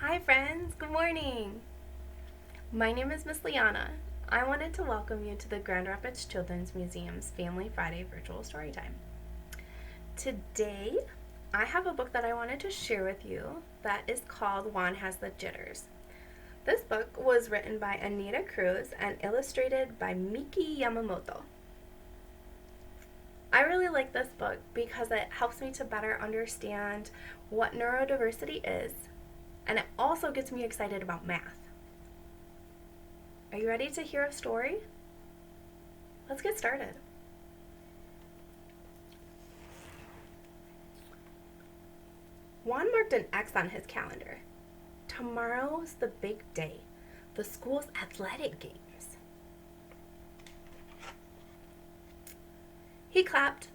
Hi friends, good morning. My name is Miss Lianna. I wanted to welcome you to the Grand Rapids Children's Museum's Family Friday virtual storytime. Today, I have a book that I wanted to share with you that is called Juan Has the Jitters. This book was written by Aneta Cruz and illustrated by Miki Yamamoto. I really like this book because it helps me to better understand what neurodiversity is, and it also gets me excited about math. Are you ready to hear a story? Let's get started. Juan marked an X on his calendar. Tomorrow's the big day, the school's athletic games. He clapped,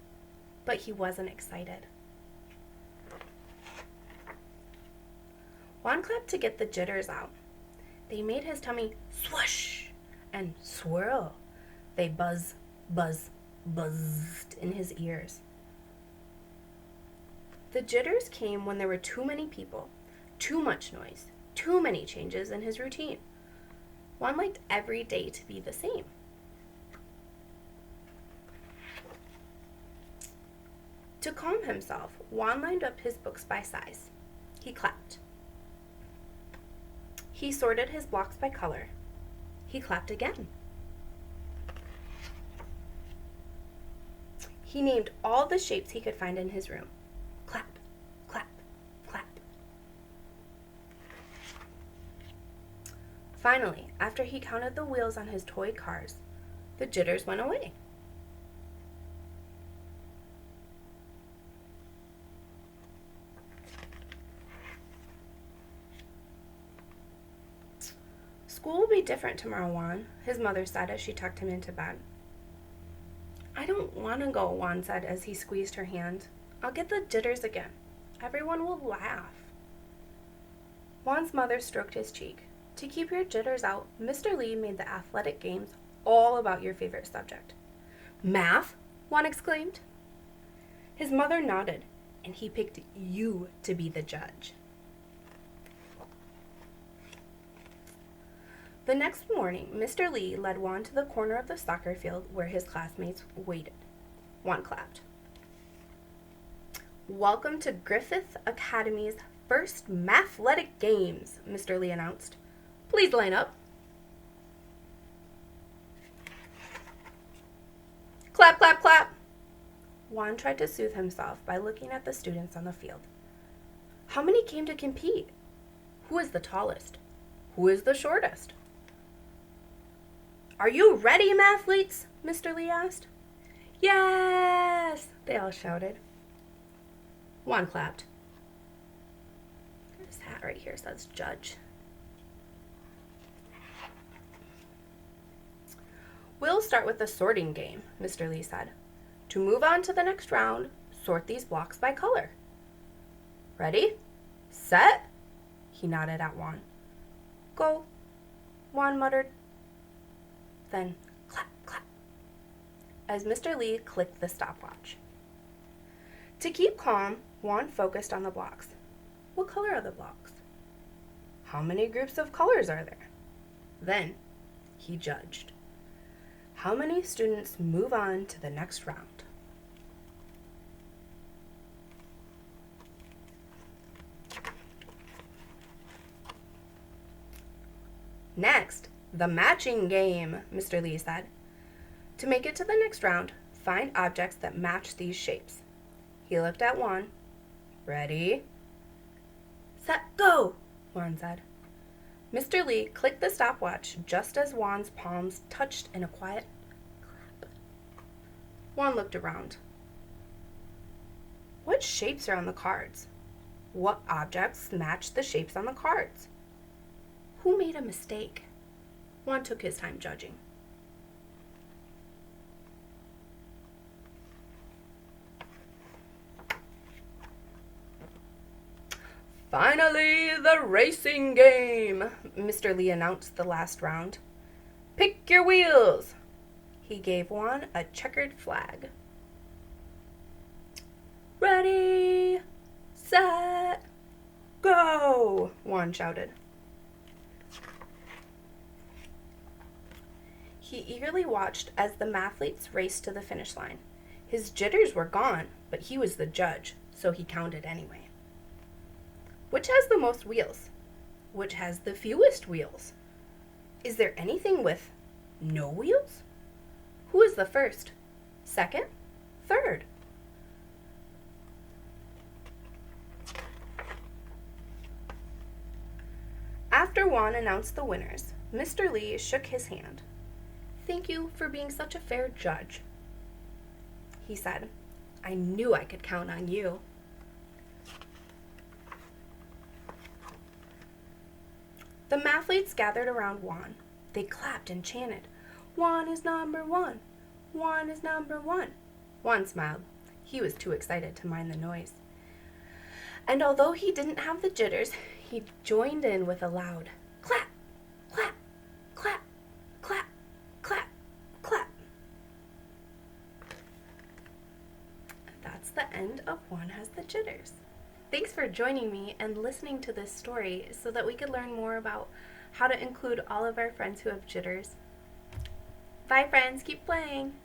but he wasn't excited. Juan clapped to get the jitters out. They made his tummy swoosh and swirl. They buzzed in his ears. The jitters came when there were too many people, too much noise, too many changes in his routine. Juan liked every day to be the same. To calm himself, Juan lined up his books by size. He clapped. He sorted his blocks by color. He clapped again. He named all the shapes he could find in his room. Clap, clap, clap. Finally, after he counted the wheels on his toy cars, the jitters went away. School will be different tomorrow, Juan, his mother said as she tucked him into bed. I don't want to go, Juan said as he squeezed her hand. I'll get the jitters again. Everyone will laugh. Juan's mother stroked his cheek. To keep your jitters out, Mr. Lee made the athletic games all about your favorite subject. Math? Juan exclaimed. His mother nodded, and he picked you to be the judge. The next morning, Mr. Lee led Juan to the corner of the soccer field where his classmates waited. Juan clapped. Welcome to Griffith Academy's first mathletic games, Mr. Lee announced. Please line up. Clap, clap, clap. Juan tried to soothe himself by looking at the students on the field. How many came to compete? Who is the tallest? Who is the shortest? Are you ready, mathletes? Mr. Lee asked. Yes, they all shouted. Juan clapped. This hat right here says judge. We'll start with the sorting game, Mr. Lee said. To move on to the next round, sort these blocks by color. Ready? Set? He nodded at Juan. Go, Juan muttered. Then clap, clap, as Mr. Lee clicked the stopwatch. To keep calm, Juan focused on the blocks. What color are the blocks? How many groups of colors are there? Then he judged. How many students move on to the next round? Next, the matching game, Mr. Lee said. To make it to the next round, find objects that match these shapes. He looked at Juan. Ready? Set, go, Juan said. Mr. Lee clicked the stopwatch just as Juan's palms touched in a quiet clap. Juan looked around. What shapes are on the cards? What objects match the shapes on the cards? Who made a mistake? Juan took his time judging. Finally, the racing game, Mr. Lee announced the last round. Pick your wheels. He gave Juan a checkered flag. Ready, set, Go! Juan shouted. He eagerly watched as the mathletes raced to the finish line. His jitters were gone, but he was the judge, so he counted anyway. Which has the most wheels? Which has the fewest wheels? Is there anything with no wheels? Who is the first, second, third? After Juan announced the winners, Mr. Lee shook his hand. "Thank you for being such a fair judge," he said. "I knew I could count on you." The mathletes gathered around Juan. They clapped and chanted, "Juan is number one! Juan is number one!" Juan smiled. He was too excited to mind the noise. And although he didn't have the jitters, he joined in with a loud clap, clap, clap, clap, clap, clap. That's the end of Juan Has the Jitters. Thanks for joining me and listening to this story so that we could learn more about how to include all of our friends who have jitters. Bye friends, keep playing!